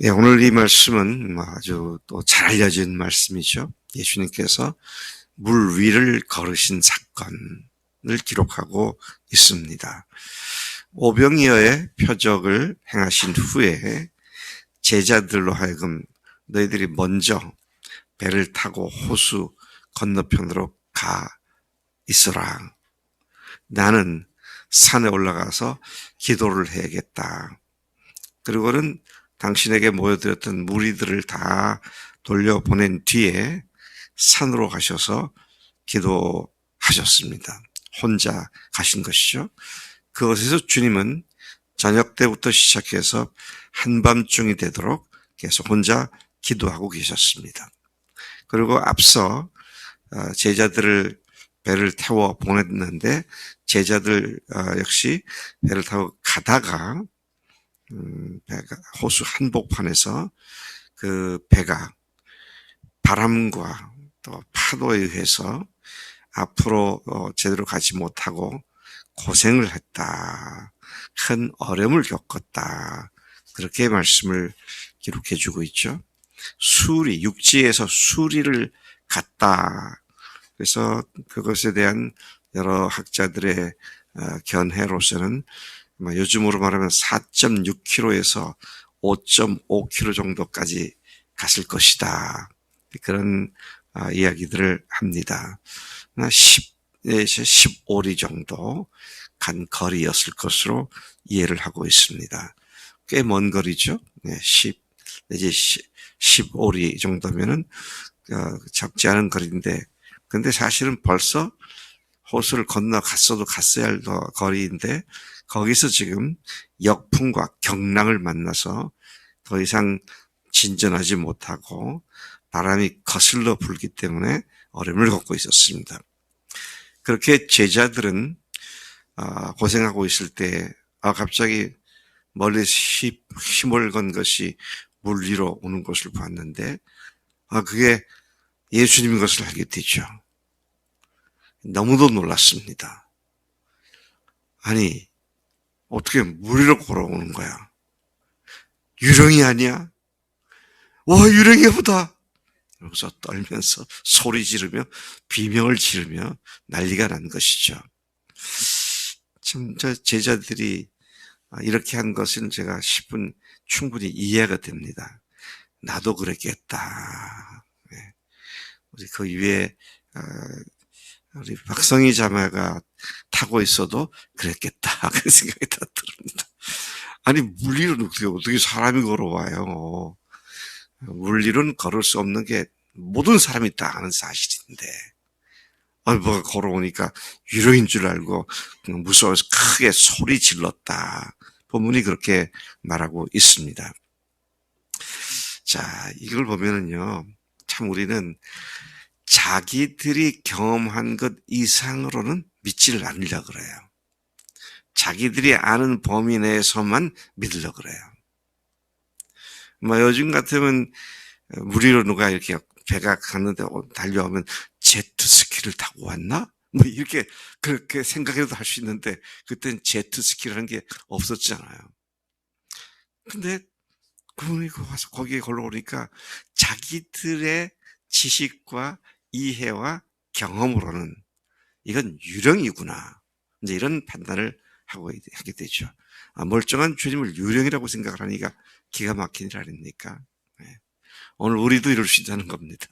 네, 오늘 이 말씀은 아주 또 잘 알려진 말씀이죠. 예수님께서 물 위를 걸으신 사건을 기록하고 있습니다. 오병이어의 표적을 행하신 후에 제자들로 하여금 너희들이 먼저 배를 타고 호수 건너편으로 가 있어라. 나는 산에 올라가서 기도를 해야겠다. 그리고는 당신에게 모여들었던 무리들을 다 돌려보낸 뒤에 산으로 가셔서 기도하셨습니다. 혼자 가신 것이죠. 그것에서 주님은 저녁 때부터 시작해서 한밤중이 되도록 계속 혼자 기도하고 계셨습니다. 그리고 앞서 제자들을 배를 태워 보냈는데 제자들 역시 배를 타고 가다가 배가 호수 한복판에서 그 배가 바람과 또 파도에 의해서 앞으로 제대로 가지 못하고 고생을 했다. 큰 어려움을 겪었다. 그렇게 말씀을 기록해 주고 있죠. 육지에서 수리를 갔다. 그래서 그것에 대한 여러 학자들의 견해로서는 요즘으로 말하면 4.6km에서 5.5km 정도까지 갔을 것이다. 그런 이야기들을 합니다. 10에서 15리 정도 간 거리였을 것으로 이해를 하고 있습니다. 꽤 먼 거리죠. 10 내지 15리 정도면은 적지 않은 거리인데, 근데 사실은 벌써 호수를 건너갔어도 갔어야 할 거리인데 거기서 지금 역풍과 경랑을 만나서 더 이상 진전하지 못하고 바람이 거슬러 불기 때문에 어려움을 겪고 있었습니다. 그렇게 제자들은 고생하고 있을 때 갑자기 멀리서 힘을 건 것이 물 위로 오는 것을 봤는데 그게 예수님인 것을 알게 되죠. 너무도 놀랐습니다. 아니, 어떻게 물 위로 걸어오는 거야? 유령이 아니야? 와, 유령이 보다! 그러면서 떨면서 소리 지르며 비명을 지르며 난리가 난 것이죠. 참, 제자들이 이렇게 한 것은 제가 10분 충분히 이해가 됩니다. 나도 그랬겠다. 우리 그 위에 우리 박성희 자매가 타고 있어도 그랬겠다. 그런 생각이 다 듭니다. 아니, 물 위로는 어떻게 사람이 걸어와요. 물 위로는 걸을 수 없는 게 모든 사람이 다 아는 사실인데 뭐가 걸어오니까 유령인 줄 알고 무서워서 크게 소리 질렀다. 본문이 그렇게 말하고 있습니다. 자, 이걸 보면은요, 참 우리는 자기들이 경험한 것 이상으로는 믿지를 않으려고 그래요. 자기들이 아는 범위 내에서만 믿으려고 그래요. 요즘 같으면 물 위로 누가 이렇게 배가 갔는데 달려오면 제트스키를 타고 왔나? 이렇게 그렇게 생각해도 할 수 있는데 그때는 제트스키라는 게 없었잖아요. 근데 그분이 와서 거기에 걸러오니까 자기들의 지식과 이해와 경험으로는 이건 유령이구나. 이제 이런 판단을 하게 되죠. 멀쩡한 주님을 유령이라고 생각을 하니까 기가 막힌 일 아닙니까? 오늘 우리도 이럴 수 있다는 겁니다.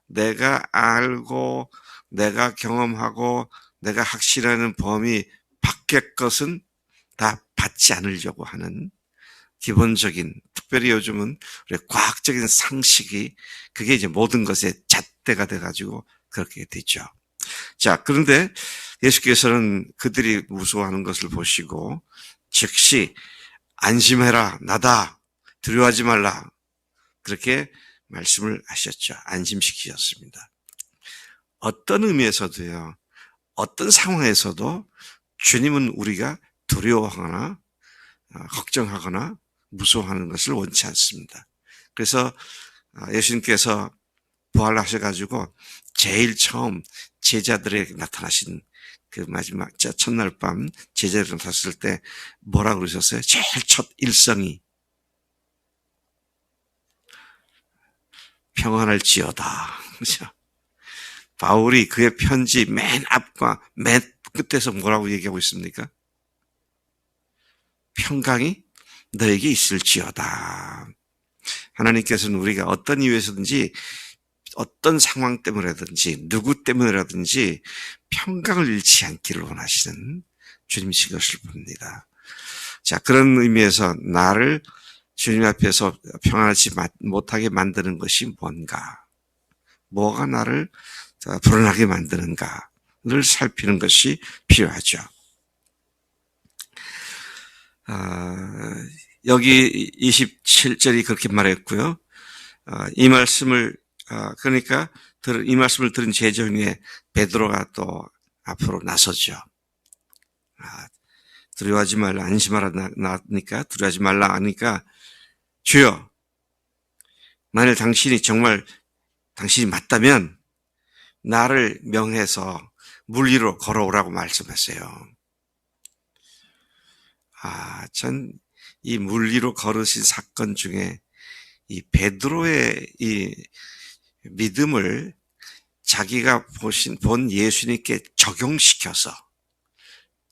내가 알고 내가 경험하고 내가 확신하는 범위 밖의 것은 다 받지 않으려고 하는 기본적인, 특별히 요즘은 우리 과학적인 상식이 그게 이제 모든 것의 잣대가 돼가지고 그렇게 되죠. 자, 그런데 예수께서는 그들이 무서워하는 것을 보시고 즉시 안심해라, 나다, 두려워하지 말라, 그렇게 말씀을 하셨죠. 안심시키셨습니다. 어떤 의미에서도요, 어떤 상황에서도 주님은 우리가 두려워하거나 걱정하거나 무서워하는 것을 원치 않습니다. 그래서 예수님께서 부활하셔가지고 제일 처음 제자들에게 나타나신 그 마지막 첫날 밤 제자들 나타났을 때 뭐라고 그러셨어요? 제일 첫 일성이 평안할지어다. 그죠? 바울이 그의 편지 맨 앞과 맨 끝에서 뭐라고 얘기하고 있습니까? 평강이 너에게 있을지어다. 하나님께서는 우리가 어떤 이유에서든지 어떤 상황 때문에라든지 누구 때문에라든지 평강을 잃지 않기를 원하시는 주님이신 것을 봅니다. 자, 그런 의미에서 나를 주님 앞에서 평안하지 못하게 만드는 것이 뭔가, 뭐가 나를 불안하게 만드는가를 살피는 것이 필요하죠. 여기 27절이 그렇게 말했고요. 이 말씀을 그러니까 이 말씀을 들은 제자 중에 베드로가 또 앞으로 나서죠. 두려워하지 말라, 안심하라 나니까 두려워하지 말라 하니까 주여, 만일 당신이 정말 당신이 맞다면 나를 명해서 물 위로 걸어오라고 말씀했어요. 전 이 물 위로 걸으신 사건 중에 이 베드로의 이 믿음을 자기가 본 예수님께 적용시켜서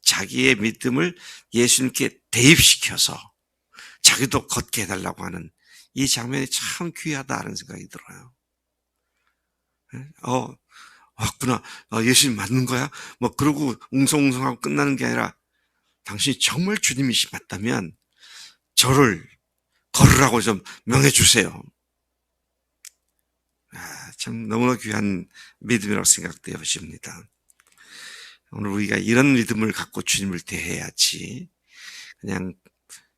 자기의 믿음을 예수님께 대입시켜서 자기도 걷게 해달라고 하는 이 장면이 참 귀하다는 생각이 들어요. 왔구나. 예수님 맞는 거야? 뭐 그러고 웅성웅성하고 끝나는 게 아니라 당신이 정말 주님이시 맞다면 저를 걸으라고 좀 명해 주세요. 참 너무나 귀한 믿음이라고 생각되어집니다. 오늘 우리가 이런 믿음을 갖고 주님을 대해야지 그냥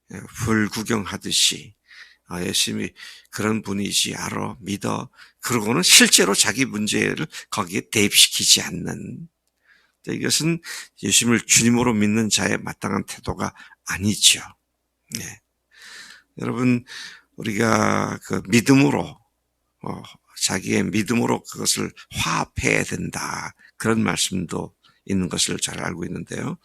불구경하듯이 예수님이 그런 분이지 알아 믿어 그러고는 실제로 자기 문제를 거기에 대입시키지 않는, 이것은 예수님을 주님으로 믿는 자의 마땅한 태도가 아니죠. 네. 여러분, 우리가 그 믿음으로 자기의 믿음으로 그것을 화합해야 된다, 그런 말씀도 있는 것을 잘 알고 있는데요.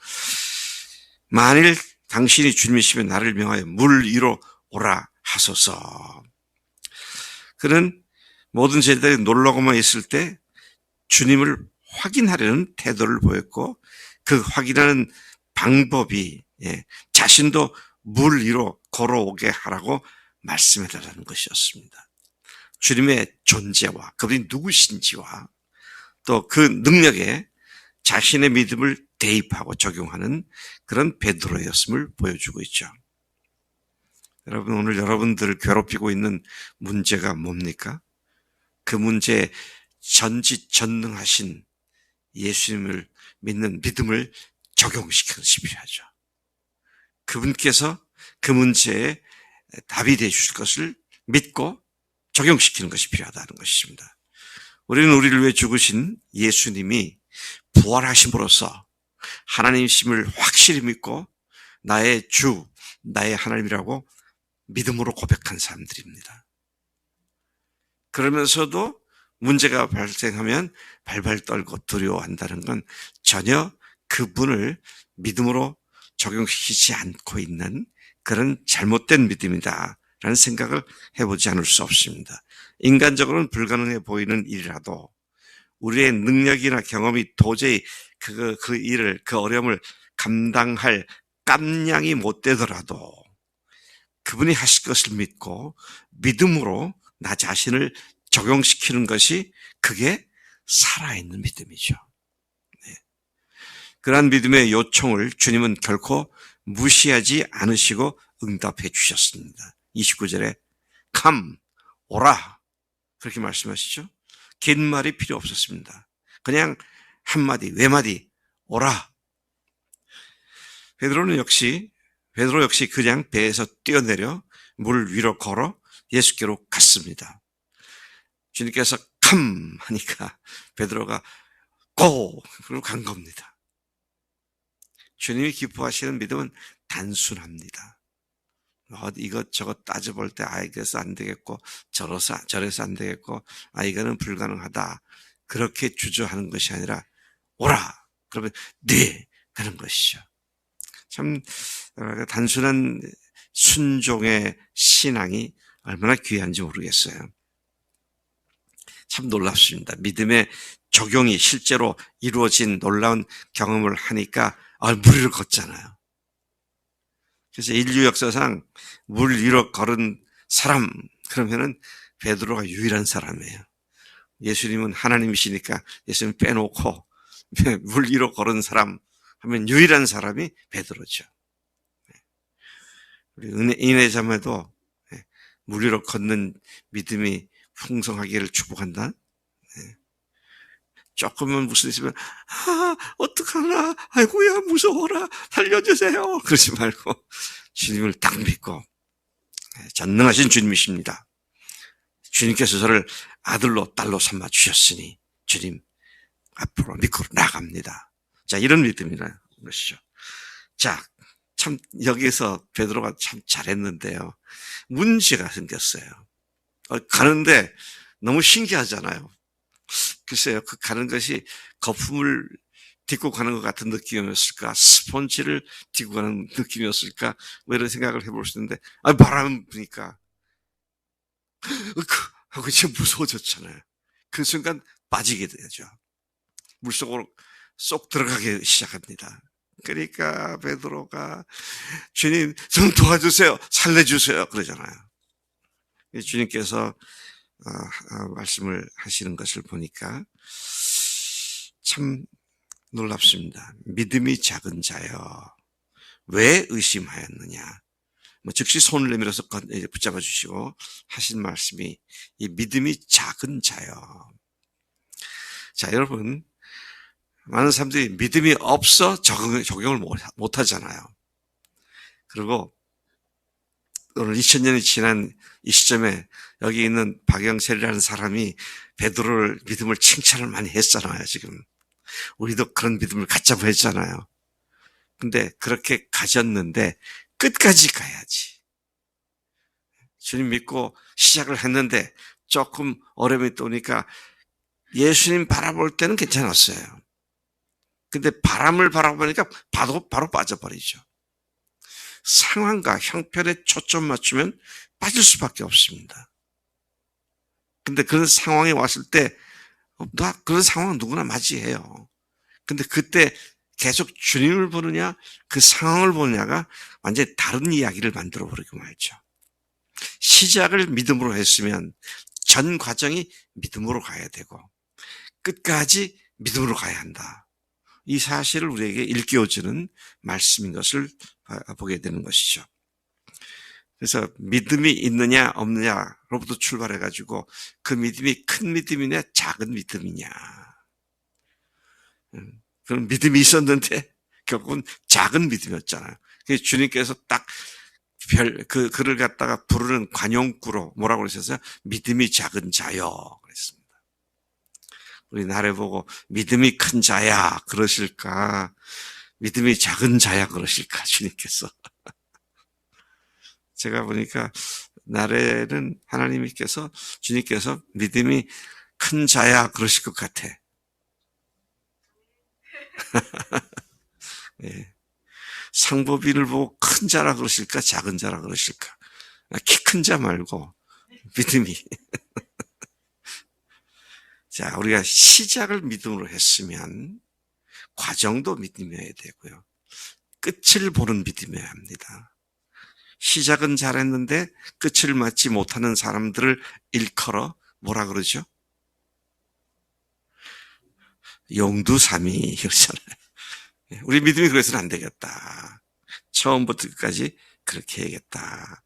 만일 당신이 주님이시면 나를 명하여 물 위로 오라 하소서. 그는 모든 제자들이 놀라고만 있을 때 주님을 확인하려는 태도를 보였고, 그 확인하는 방법이 자신도 물 위로 걸어오게 하라고 말씀해달라는 것이었습니다. 주님의 존재와 그분이 누구신지와 또 그 능력에 자신의 믿음을 대입하고 적용하는 그런 베드로였음을 보여주고 있죠. 여러분, 오늘 여러분들을 괴롭히고 있는 문제가 뭡니까? 그 문제에 전지전능하신 예수님을 믿는 믿음을 적용시키는 것이 필요하죠. 그분께서 그 문제에 답이 되어 주실 것을 믿고 적용시키는 것이 필요하다는 것입니다. 우리는 우리를 위해 죽으신 예수님이 부활하심으로써 하나님이심을 확실히 믿고 나의 주, 나의 하나님이라고 믿음으로 고백한 사람들입니다. 그러면서도 문제가 발생하면 발발 떨고 두려워한다는 건 전혀 그분을 믿음으로 적용시키지 않고 있는 그런 잘못된 믿음이다라는 생각을 해보지 않을 수 없습니다. 인간적으로는 불가능해 보이는 일이라도 우리의 능력이나 경험이 도저히 그 일을, 그 어려움을 감당할 깜냥이 못 되더라도 그분이 하실 것을 믿고 믿음으로 나 자신을 적용시키는 것이, 그게 살아있는 믿음이죠. 네. 그러한 믿음의 요청을 주님은 결코 무시하지 않으시고 응답해 주셨습니다. 29절에 come, 오라, 그렇게 말씀하시죠. 긴 말이 필요 없었습니다. 그냥 한마디, 외마디, 오라. 베드로 역시 그냥 배에서 뛰어내려 물 위로 걸어 예수께로 갔습니다. 주님께서 come 하니까 베드로가 go, 그리고 간 겁니다. 주님이 기뻐하시는 믿음은 단순합니다. 이것저것 따져볼 때 이것은 안 되겠고 저래서 안 되겠고 이거는 불가능하다, 그렇게 주저하는 것이 아니라 오라 그러면 네 가는 것이죠. 참 단순한 순종의 신앙이 얼마나 귀한지 모르겠어요. 참 놀랍습니다. 믿음의 적용이 실제로 이루어진 놀라운 경험을 하니까 물 위로 걷잖아요. 그래서 인류 역사상 물 위로 걸은 사람 그러면은 베드로가 유일한 사람이에요. 예수님은 하나님이시니까 예수님 빼놓고 물 위로 걸은 사람 하면 유일한 사람이 베드로죠. 우리 인해 자매도 물 위로 걷는 믿음이 풍성하기를 축복한다. 조금은 무슨 있으면 어떡하나 아이고야 무서워라 살려주세요 그러지 말고 주님을 딱 믿고 전능하신 주님이십니다. 주님께서 저를 아들로 딸로 삼아 주셨으니 주님 앞으로 믿고 나갑니다. 자, 이런 믿음이라는 것이죠. 자, 참 여기에서 베드로가 참 잘했는데요. 문제가 생겼어요. 가는데 너무 신기하잖아요. 글쎄요, 그 가는 것이 거품을 딛고 가는 것 같은 느낌이었을까? 스펀지를 딛고 가는 느낌이었을까? 뭐 이런 생각을 해볼 수 있는데, 바람 부니까, 하고 지금 무서워졌잖아요. 그 순간 빠지게 되죠. 물속으로 쏙 들어가기 시작합니다. 그러니까 베드로가 주님 좀 도와주세요. 살려주세요. 그러잖아요. 주님께서 말씀을 하시는 것을 보니까 참 놀랍습니다. 믿음이 작은 자여 왜 의심하였느냐. 즉시 손을 내밀어서 붙잡아 주시고 하신 말씀이 이 믿음이 작은 자여. 자, 여러분 많은 사람들이 믿음이 없어 적용을 못 하잖아요. 그리고 오늘 2000년이 지난 이 시점에 여기 있는 박영철이라는 사람이 베드로를 믿음을 칭찬을 많이 했잖아요. 지금 우리도 그런 믿음을 갖자고 했잖아요. 근데 그렇게 가졌는데 끝까지 가야지. 주님 믿고 시작을 했는데 조금 어려움이 또 오니까 예수님 바라볼 때는 괜찮았어요. 근데 바람을 바라보니까 바로 빠져버리죠. 상황과 형편에 초점 맞추면 빠질 수밖에 없습니다. 근데 그런 상황이 왔을 때, 그런 상황은 누구나 맞이해요. 근데 그때 계속 주님을 보느냐, 그 상황을 보느냐가 완전히 다른 이야기를 만들어 버리고 말죠. 시작을 믿음으로 했으면 전 과정이 믿음으로 가야 되고, 끝까지 믿음으로 가야 한다. 이 사실을 우리에게 일깨워주는 말씀인 것을 보게 되는 것이죠. 그래서 믿음이 있느냐 없느냐로부터 출발해가지고 그 믿음이 큰 믿음이냐 작은 믿음이냐. 그런 믿음이 있었는데 결국은 작은 믿음이었잖아요. 그래서 주님께서 딱 그를 갖다가 부르는 관용구로 뭐라고 그러셨어요? 믿음이 작은 자여 그랬습니다. 우리 나를 보고 믿음이 큰 자야 그러실까? 믿음이 작은 자야 그러실까? 주님께서. 제가 보니까 나래는 하나님께서 주님께서 믿음이 큰 자야 그러실 것 같아. 예. 상법인을 보고 큰 자라 그러실까 작은 자라 그러실까? 키 큰 자 말고 믿음이. 자, 우리가 시작을 믿음으로 했으면 과정도 믿음이어야 되고요. 끝을 보는 믿음이어야 합니다. 시작은 잘했는데 끝을 맞지 못하는 사람들을 일컬어 뭐라 그러죠? 용두사미 그러잖아요. 우리 믿음이 그래서는 안 되겠다. 처음부터 끝까지 그렇게 해야겠다.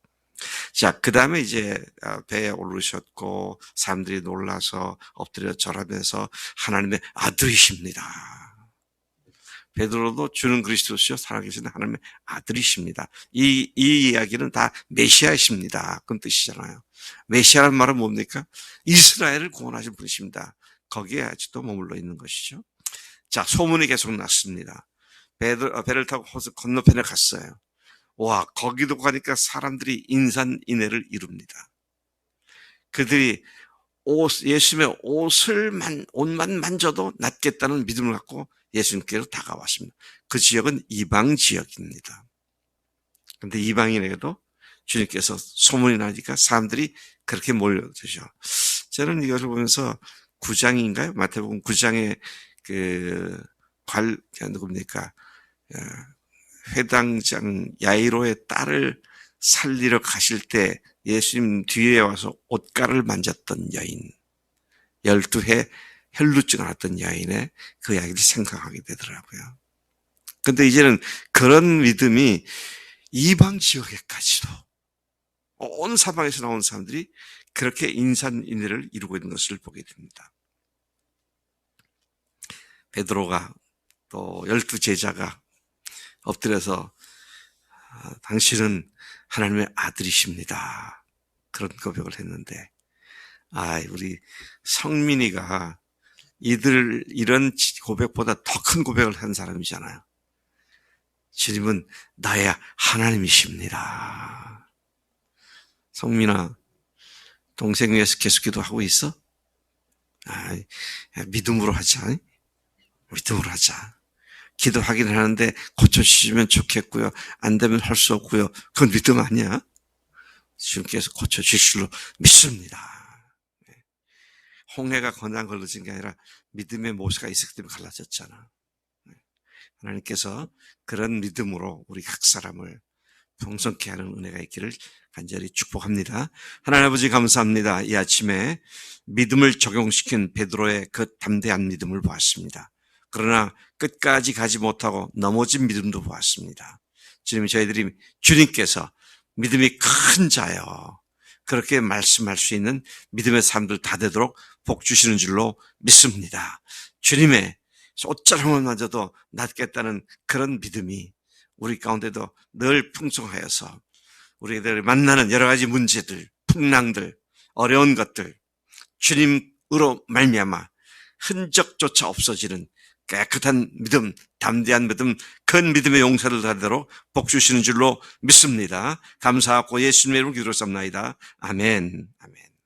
자, 그 다음에 이제 배에 오르셨고 사람들이 놀라서 엎드려 절하면서 하나님의 아들이십니다. 베드로도 주는 그리스도시요 살아계신 하나님의 아들이십니다. 이 이야기는 다 메시아이십니다. 그런 뜻이잖아요. 메시아라는 말은 뭡니까? 이스라엘을 구원하신 분이십니다. 거기에 아직도 머물러 있는 것이죠. 자, 소문이 계속 났습니다. 배를 타고 호수 건너편에 갔어요. 와, 거기도 가니까 사람들이 인산인해를 이룹니다. 그들이 예수님의 옷만 만져도 낫겠다는 믿음을 갖고 예수님께로 다가왔습니다. 그 지역은 이방 지역입니다. 그런데 이방인에게도 주님께서 소문이 나니까 사람들이 그렇게 몰려들죠. 저는 이것을 보면서 9장인가요? 마태복음 9장에 누굽니까? 회당장 야이로의 딸을 살리러 가실 때 예수님 뒤에 와서 옷가를 만졌던 여인, 12해 혈루증 앓았던 여인의 그 이야기를 생각하게 되더라고요. 근데 이제는 그런 믿음이 이방 지역에까지도 온 사방에서 나온 사람들이 그렇게 인산인해를 이루고 있는 것을 보게 됩니다. 베드로가 또 12제자가 엎드려서 당신은 하나님의 아들이십니다. 그런 고백을 했는데, 우리 성민이가 이런 고백보다 더 큰 고백을 한 사람이잖아요. 주님은 나의 하나님이십니다. 성민아, 동생 위해서 계속 기도하고 있어? 믿음으로 하자. 믿음으로 하자. 기도하긴 하는데 고쳐주시면 좋겠고요. 안 되면 할 수 없고요. 그건 믿음 아니야? 주님께서 고쳐주실 줄로 믿습니다. 홍해가 그냥 걸러진 게 아니라 믿음의 모세가 있었기 때문에 갈라졌잖아. 하나님께서 그런 믿음으로 우리 각 사람을 풍성케 하는 은혜가 있기를 간절히 축복합니다. 하나님 아버지 감사합니다. 이 아침에 믿음을 적용시킨 베드로의 그 담대한 믿음을 보았습니다. 그러나 끝까지 가지 못하고 넘어진 믿음도 보았습니다. 주님께서 믿음이 큰 자여 그렇게 말씀할 수 있는 믿음의 사람들 다 되도록 복 주시는 줄로 믿습니다. 주님의 옷자락만 맞아도 낫겠다는 그런 믿음이 우리 가운데도 늘 풍성하여서 우리들이 만나는 여러 가지 문제들, 풍랑들, 어려운 것들 주님으로 말미암아 흔적조차 없어지는 깨끗한 믿음, 담대한 믿음, 큰 믿음의 용사를 하도록 복 주시는 줄로 믿습니다. 감사하고 예수님의 이름으로 기도를 쌉나이다. 아멘. 아멘.